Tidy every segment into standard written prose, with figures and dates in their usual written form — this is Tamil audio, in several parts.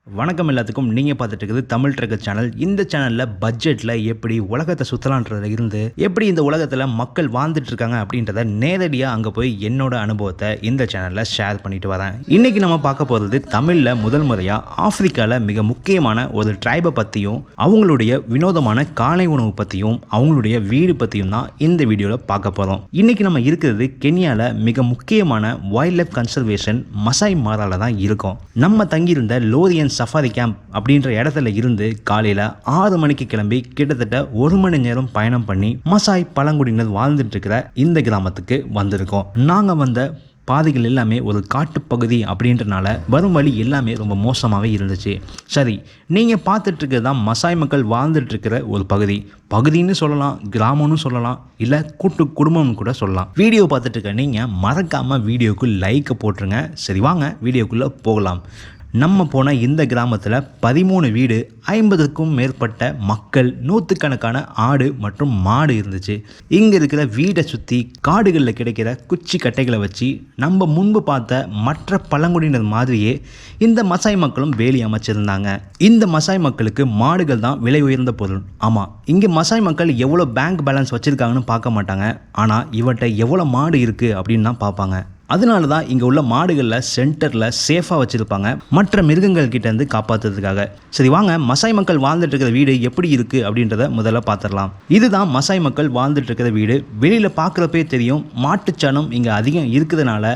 வணக்கம் எல்லாத்துக்கும். நீங்கள் பார்த்துட்டு இருக்குது தமிழ் ட்ரக்கர் சேனல். இந்த சேனலில் பட்ஜெட்டில் எப்படி உலகத்தை சுற்றலான்றதுல இருந்து எப்படி இந்த உலகத்தில் மக்கள் வாழ்ந்துட்டு இருக்காங்க அப்படின்றத நேரடியாக அங்கே போய் என்னோட அனுபவத்தை இந்த சேனலில் ஷேர் பண்ணிட்டு வரேன். இன்றைக்கி நம்ம பார்க்க போகிறது தமிழில் முதல் முறையாக ஆப்பிரிக்காவில் மிக முக்கியமான ஒரு ட்ரைபை பற்றியும் அவங்களுடைய வினோதமான காலை உணவு பற்றியும் அவங்களுடைய வீடு பற்றியும் தான் இந்த வீடியோவில் பார்க்க போகிறோம். இன்றைக்கி நம்ம இருக்கிறது கென்யாவில் மிக முக்கியமான வைல்ட் லைஃப் கன்சர்வேஷன் மசாய் மாரால தான் இருக்கோம். நம்ம தங்கியிருந்த லோரியன் சஃபாரி கேம்ப் அப்படின்ற இடத்துல இருந்து காலையில் 6 மணிக்கு கிளம்பி கிட்டத்தட்ட 1 மணி நேரம் பயணம் பண்ணி மசாய் பழங்குடியினர் வாழ்ந்துட்டு இருக்கிற இந்த கிராமத்துக்கு வந்திருக்கோம். நாங்கள் வந்த பாதைகள் எல்லாமே ஒரு காட்டுப்பகுதி அப்படின்றனால வரும் வழி எல்லாமே ரொம்ப மோசமாகவே இருந்துச்சு. சரி, நீங்கள் பார்த்துட்டு இருக்கிறது தான் மசாய் மக்கள் வாழ்ந்துட்டு இருக்கிற ஒரு பகுதின்னு சொல்லலாம், கிராமம்னு சொல்லலாம், இல்லை கூட்டு குடும்பம்னு கூட சொல்லலாம். வீடியோ பார்த்துட்டு இருக்க நீங்கள் மறக்காமல் வீடியோக்கு லைக்கை போட்டுருங்க. சரி, வாங்க வீடியோக்குள்ளே போகலாம். நம்ம போன இந்த கிராமத்தில் 13 வீடு, 50க்கும் மேற்பட்ட மக்கள், 100கணக்கான ஆடு மற்றும் மாடு இருந்துச்சு. இங்கே இருக்கிற வீடை சுற்றி காடுகளில் கிடைக்கிற குச்சி கட்டைகளை வச்சு நம்ம முன்பு பார்த்த மற்ற பழங்குடியினர் மாதிரியே இந்த மசாய் மக்களும் வேலி அமைச்சிருந்தாங்க. இந்த மசாய் மக்களுக்கு மாடுகள் தான் விலை உயர்ந்த பொருள். ஆமாம், இங்கே மசாய் மக்கள் எவ்வளோ பேங்க் பேலன்ஸ் வச்சுருக்காங்கன்னு பார்க்க மாட்டாங்க, ஆனால் இவற்றை எவ்வளோ மாடு இருக்குது அப்படின்னு தான் பார்ப்பாங்க. அதனால தான் இங்கே உள்ள மாடுகளில் சென்டரில் சேஃபாக வச்சுருப்பாங்க, மற்ற மிருகங்கள் கிட்டேருந்து காப்பாற்றுறதுக்காக. சரி, வாங்க மசாய் மக்கள் வாழ்ந்துட்டு இருக்கிற வீடு எப்படி இருக்குது அப்படின்றத முதல்ல பார்த்துடலாம். இதுதான் மசாய் மக்கள் வாழ்ந்துட்டு இருக்கிற வீடு. வெளியில் பார்க்குறப்பே தெரியும், மாட்டுச்சாணம் இங்கே அதிகம் இருக்கிறதுனால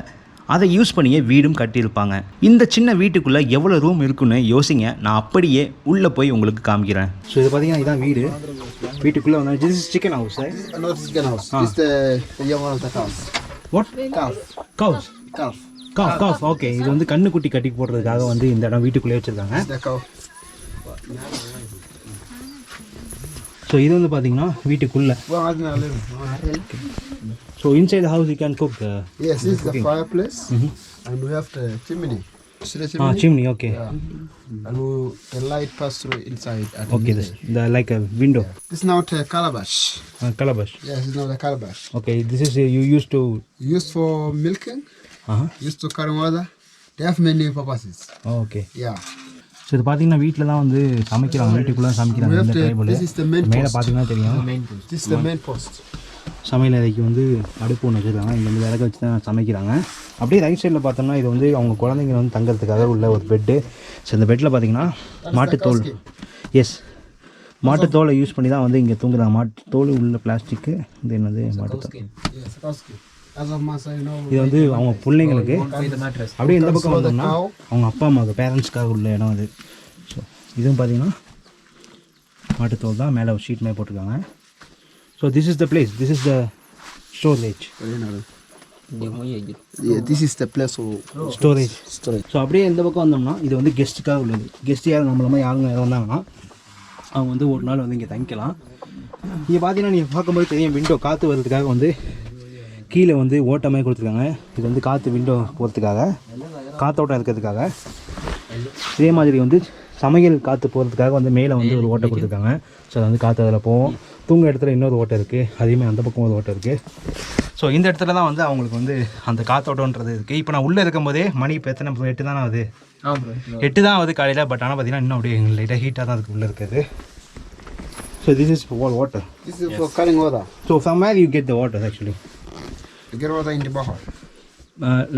அதை யூஸ் பண்ணியே வீடும் கட்டியிருப்பாங்க. இந்த சின்ன வீட்டுக்குள்ளே எவ்வளோ ரூம் இருக்குன்னு யோசிங்க. நான் அப்படியே உள்ளே போய் உங்களுக்கு காமிக்கிறேன். ஸோ இது பார்த்தீங்கன்னா இதான் வீடு. வீட்டுக்குள்ளே வந்து this is chicken house, right? No, it's chicken house. This is the young one of the cows. What? Calf. Okay. இது வந்து கண்ணுக்குட்டி கட்டி போடுறதுக்காக வந்து இந்த இடம் வீட்டுக்குள்ளே வச்சுருக்காங்க. ஸோ இது வந்து பார்த்தீங்கன்னா வீட்டுக்குள்ளே. So inside the house you can cook. Yes, this is the fireplace, and we have the chimney. See the chimney? Chimney, okay. Yeah. And the light pass through inside. Okay, this the like a window. This is now the calabash. Calabash. Yes, this is now the calabash. Okay, this is you used to. Used for milking. Used to carry water. They have many purposes. Oh, okay. Yeah. So இது பார்த்தீங்கன்னா வீட்டில் தான் வந்து சமைக்கிறாங்க, வீட்டுக்குள்ளே சமைக்கிறாங்க. இந்த ட்ரைபிள் மேலே பார்த்தீங்கன்னா தெரியும். This is the main post. சமையல் அறைக்கு வந்து அடுப்பு ஒன்று வச்சுருக்காங்க. இங்கே வந்து விறகு வச்சு தான் சமைக்கிறாங்க. அப்படியே ரைட் சைடில் பார்த்தோம்னா இது வந்து அவங்க குழந்தைங்க வந்து தங்கிறதுக்காக உள்ள ஒரு பெட்டு. ஸோ இந்த பெட்டில் பார்த்தீங்கன்னா மாட்டுத்தோல், மாட்டுத்தோலை யூஸ் பண்ணி தான் வந்து இங்கே தூங்குறாங்க. மாட்டுத்தோல் உள்ள பிளாஸ்டிக்கு இது என்னது மாட்டுத்தோல். இது வந்து அவங்க பிள்ளைங்களுக்கு. அப்படியே இந்த பக்கம் வந்தோம்னா அவங்க அப்பா அம்மாவுக்கு பேரண்ட்ஸ்க்காக உள்ள இடம் அது. ஸோ இதுவும் பார்த்தீங்கன்னா மாட்டுத்தோல் தான். மேலே ஒரு ஷீட் மேலே போட்டிருக்காங்க. So this is the place. This is the storage. Yeah, this is the place of storage. So அப்படியே இந்த பக்கம் வந்தோம்னா இது வந்து கெஸ்ட்டுக்காக உள்ளது. கெஸ்ட் யாரும் நம்மளமா யாருங்க வந்தாங்கன்னா அவங்க வந்து ஒரு நாள் வந்து இங்கே தங்கிக்கலாம். இங்கே பார்த்தீங்கன்னா நீங்கள் பார்க்கும்போது தெரியும், விண்டோ காற்று வர்றதுக்காக வந்து கீழே வந்து ஓட்டமே கொடுத்துருக்காங்க. இது வந்து காற்று விண்டோ போகிறதுக்காக, காற்றோட்டம் இருக்கிறதுக்காக. இதே மாதிரி வந்து சமையல் காற்று போகிறதுக்காக வந்து மேலே வந்து ஒரு ஓட்டை கொடுத்துருக்காங்க. ஸோ அது வந்து காற்று அதில் போகும். தூங்க இடத்துல இன்னொரு ஓட்டை இருக்குது, அதேமாதிரி அந்த பக்கம் ஒரு ஓட்டை இருக்குது. ஸோ இந்த இடத்துல தான் வந்து அவங்களுக்கு வந்து அந்த காற்றோட்டன்றது இருக்குது. இப்போ நான் உள்ளே இருக்கும்போதே மணி இப்போ எத்தனை 8 தானே ஆகுது. 8 தான் ஆகுது காலையில். பட் ஆனால் பார்த்தீங்கன்னா இன்னும் அப்படியே லைட்டாக ஹீட்டாக தான் இருக்குது உள்ளே இருக்குது. So this is for water. This is for carrying water. So from where you get the water actually? You get water in the Bahar.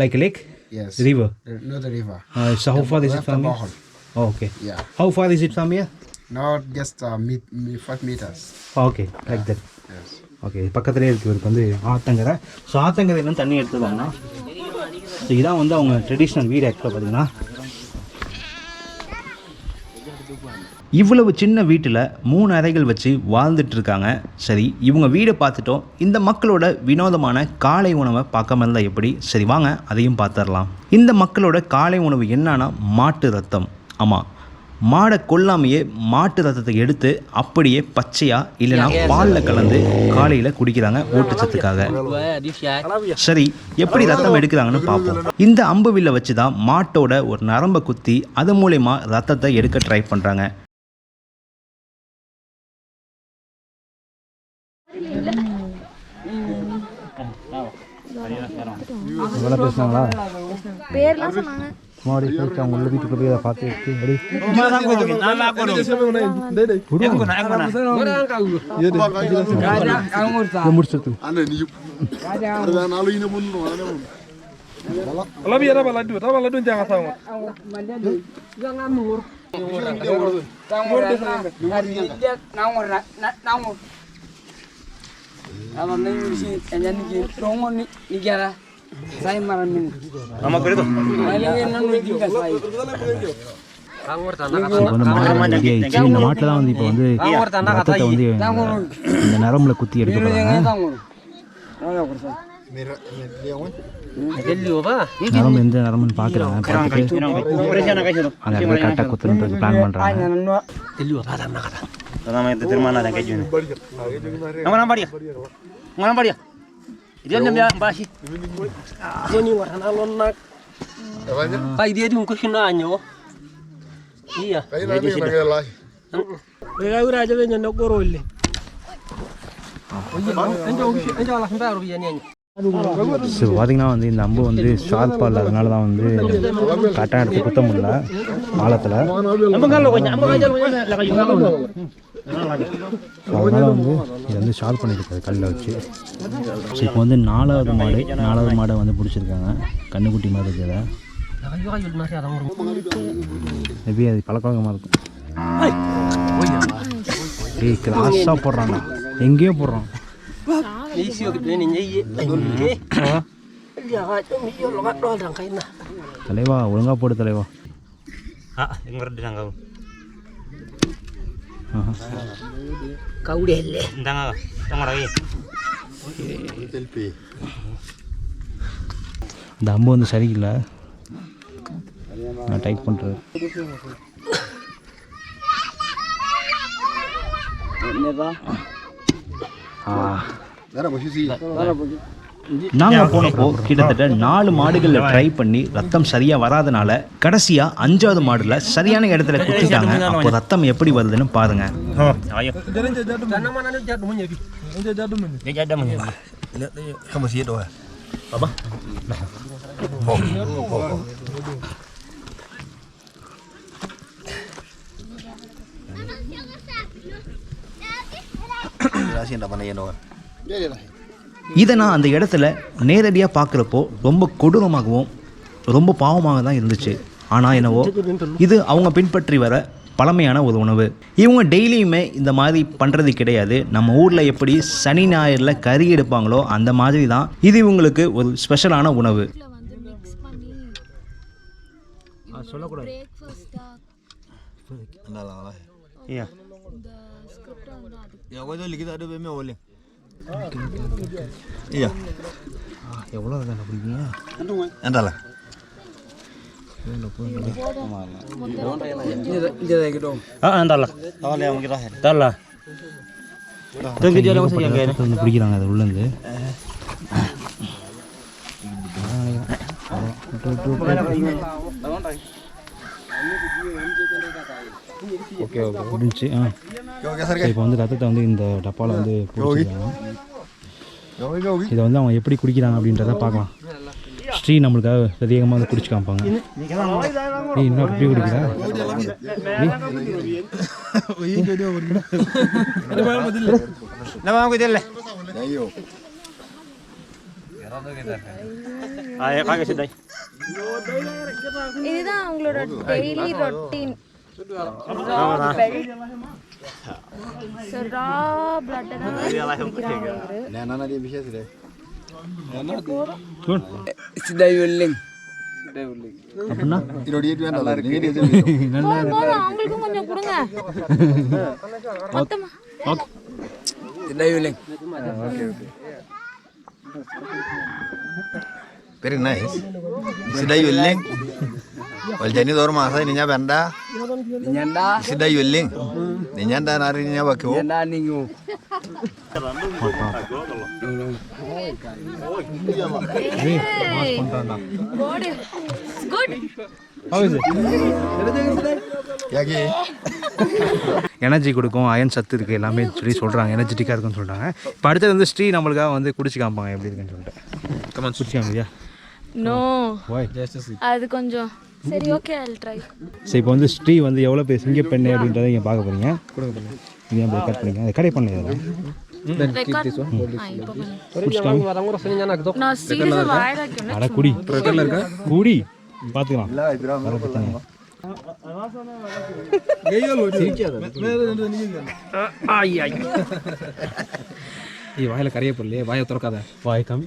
Like a lake? Yes. River? Not the river. So how far is it from here? Oh, okay. Yeah. How far is it from here? Not just 5 meters. Okay, like that. Yes. Okay, பக்கத்துலேயே இருக்குது. இவருக்கு வந்து ஆத்தங்கரை. ஸோ ஆத்தங்கரையிலேருந்து தண்ணி எடுத்துவாங்கன்னா ஸோ இதான் வந்து அவங்க ட்ரெடிஷ்னல் வீடு. ஆக்சுவலாக பார்த்தீங்கன்னா இவ்வளவு சின்ன வீட்டில் 3 அறைகள் வச்சு வாழ்ந்துட்டு இருக்காங்க. சரி, இவங்க வீடை பார்த்துட்டோம். இந்த மக்களோட வினோதமான காலை உணவை பார்க்காம இருந்தால் எப்படி? சரி, வாங்க அதையும் பார்த்துடலாம். இந்த மக்களோட காலை உணவு என்னன்னா மாட்டு ரத்தம். ஆமாம், மாடை கொல்லாமையே மாட்டு ரத்தத்தை எடுத்து அப்படியே பச்சையாக இல்லைனா பாலில் கலந்து காலையில் குடிக்கிறாங்க ஊட்டச்சத்துக்காக. சரி, எப்படி ரத்தம் எடுக்கிறாங்கன்னு பார்ப்போம். இந்த அம்பு வில்லை வச்சு தான் மாட்டோட ஒரு நரம்பை குத்தி அது மூலயமா ரத்தத்தை எடுக்க ட்ரை பண்ணுறாங்க. பேசனாங்களா? பேர்லாம் சொன்னாங்க. மாடி போயிட்டு அவங்க உள்ள வீட்டுக்குள்ள போய் அதை பார்த்து எடுத்து முடிச்சிருக்கு இந்த மாட்டில் தான் வந்து இப்போ வந்து ரத்தத்தை வந்து இந்த நரம்புல குத்தி எடுக்க போகிறாங்க. நரம்பு எந்த நரம்புன்னு பார்க்குறாங்க. பார்த்துட்டு அந்த இடத்துல கரெக்டாக குத்துறதுக்கு பிளான் பண்ணுறாங்க. dia di ungkus kena anyo. Iya. Bega ura aja benya ndok gorole. So பார்த்தீங்கன்னா வந்து இந்த அம்பு வந்து ஷார்ப்பாக இல்லாதனால தான் வந்து கரெக்டாக எடுத்து குத்த முடியல ஆழத்தில். அதனால் வந்து இதை வந்து ஷார்ப் பண்ணியிருக்காரு கல்லில் வச்சு. ஸோ இப்போ வந்து நாலாவது மாடை வந்து பிடிச்சிருக்காங்க. கண்ணுக்குட்டி மாதிரி இருக்கிறத மேபி அது பழக்கமாக இருக்கும். ஏய் கிளாஸாக போடுறான்டா, எங்கேயோ போடுறான். தலைவா ஒழுங்கா போடு தலைவா. இந்த அம்பு வந்து சரியில்லை, நான் டைட் பண்ணுறேன். நாங்கள் போனப்போ கிட்டத்தட்ட 4 மாடுகளில் ட்ரை பண்ணி ரத்தம் சரியாக வராதனால கடைசியாக 5வது மாடுல சரியான இடத்துல குத்திட்டாங்க. அப்போ ரத்தம் எப்படி வருதுன்னு பாருங்க. இதை நான் அந்த இடத்துல நேரடியாக பார்க்குறப்போ ரொம்ப கொடூரமாகவும் ரொம்ப பாவமாக தான் இருந்துச்சு. ஆனால் என்னவோ இது அவங்க பின்பற்றி வர பழமையான ஒரு உணவு. இவங்க டெய்லியுமே இந்த மாதிரி பண்ணுறது கிடையாது. நம்ம ஊரில் எப்படி சனி ஞாயிறில் கறி எடுப்பாங்களோ அந்த மாதிரி தான் இது இவங்களுக்கு ஒரு ஸ்பெஷலான உணவு. சொல்லக்கூடாது. Iya. எவ்வளோ தானே பிடிக்குங்க? Entahlah. பிடிக்கிறாங்க அது உள்ளேருந்து. ஓகே ஓகே முடிஞ்சு. இப்போ வந்து ரத்தத்தை வந்து இந்த டப்பாவில் வந்து குடிச்சிருக்காங்க. இதை வந்து அவங்க எப்படி குடிக்கிறாங்க அப்படின்றத பார்க்கலாம். ஸ்ரீ நம்மளுக்காக அதிகமாக வந்து குடிச்சு காமிப்பாங்க. இன்னும் எப்படி குடிக்கிறா? இதுதான் அவங்களோட டெய்லி ரொட்டீன். அவங்களுக்கும் கொஞ்சம் கொடுங்க. Very nice. Sudah yuling. Waljani dor masa ininya benda. Nyanda. Sudah yuling. Nyanda narinya bakyo. Nyanda ningu. Good. How is it? Yagi. Energy கொடுக்கும், அயன் சத்து இருக்குது எல்லாமே சொல்லி சொல்கிறாங்க. எனர்ஜெட்டிக்காக இருக்குன்னு சொல்கிறாங்க. இப்போ அடுத்தது வந்து ஸ்ரீ நம்மளுக்காக வந்து குடிச்சு காமிப்பாங்க எப்படி இருக்குன்னு சொல்லிட்டு. குடிச்சு காமியா? நோ, அது கொஞ்சம் சரி ஓகே ஐ வில் ட்ரை. சரி இப்போ வந்து ஸ்ரீ வந்து எவ்வளோ பேர் சிங்கப்பெண்ணு அப்படின்றத நீங்கள் பார்க்க போகிறீங்க. இது ஏன் கட் பண்ணிங்க அதை கடை பண்ணல ரெக்கார்ட் இப்போ பண்ணு. நான் சீரியஸா வாயில வைக்கணும். அட குடி குடி பார்த்துக்கலாம். வாயில கரைய போடலையே, வாயை திறக்காத, வாய் காமி.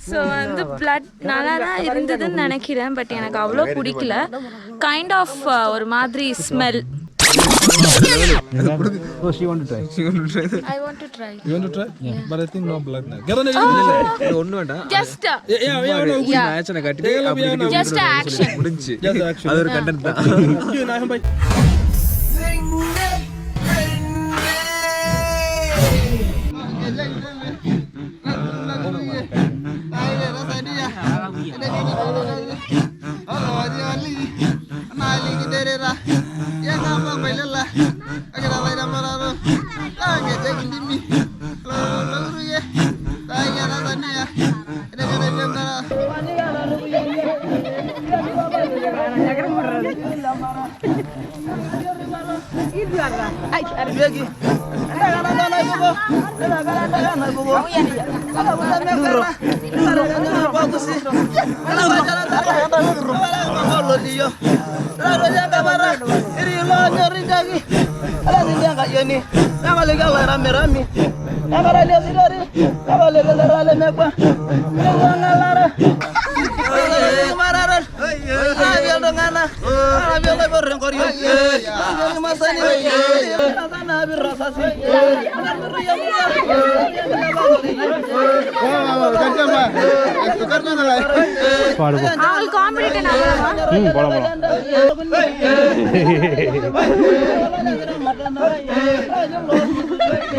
ஸோ வந்து பிளட் நல்லா தான் இருந்ததுன்னு நினைக்கிறேன். பட் எனக்கு அவ்வளோ பிடிக்கல. கைண்ட் ஆஃப் ஒரு மாதிரி smell. Oh, she want to try. I want to try. You want to try? Yeah. But I think no blood now. இல்ல ஒண்ணு வேண்டாம். Just ஆக்ஷனை காட்டி அப்படி just action. முடிஞ்சு. அது ஒரு கண்டென்ட் தான்.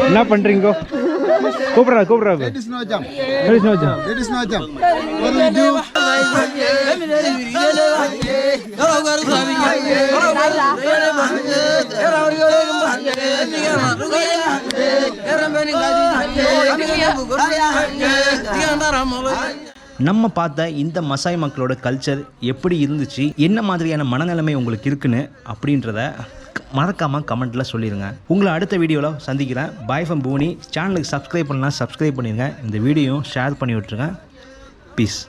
என்ன பண்றீங்க? கூப்பிடுறா. There is no jump. There is no jump. There is no jump. What we do? நம்ம பார்த்த இந்த மசாய் மக்களோட கல்ச்சர் எப்படி இருந்துச்சு, என்ன மாதிரியான மனநிலைமை உங்களுக்கு இருக்குன்னு அப்படின்றத மறக்காமல் கமெண்ட்டில் சொல்லிடுங்க. உங்களை அடுத்த வீடியோவில் சந்திக்கிறேன். பாய் ஃப்ரம் பூனி. சேனலுக்கு சப்ஸ்கிரைப் பண்ணலாம், சப்ஸ்கிரைப் பண்ணிடுங்க. இந்த வீடியோ ஷேர் பண்ணி விட்டுருங்க. பீஸ்.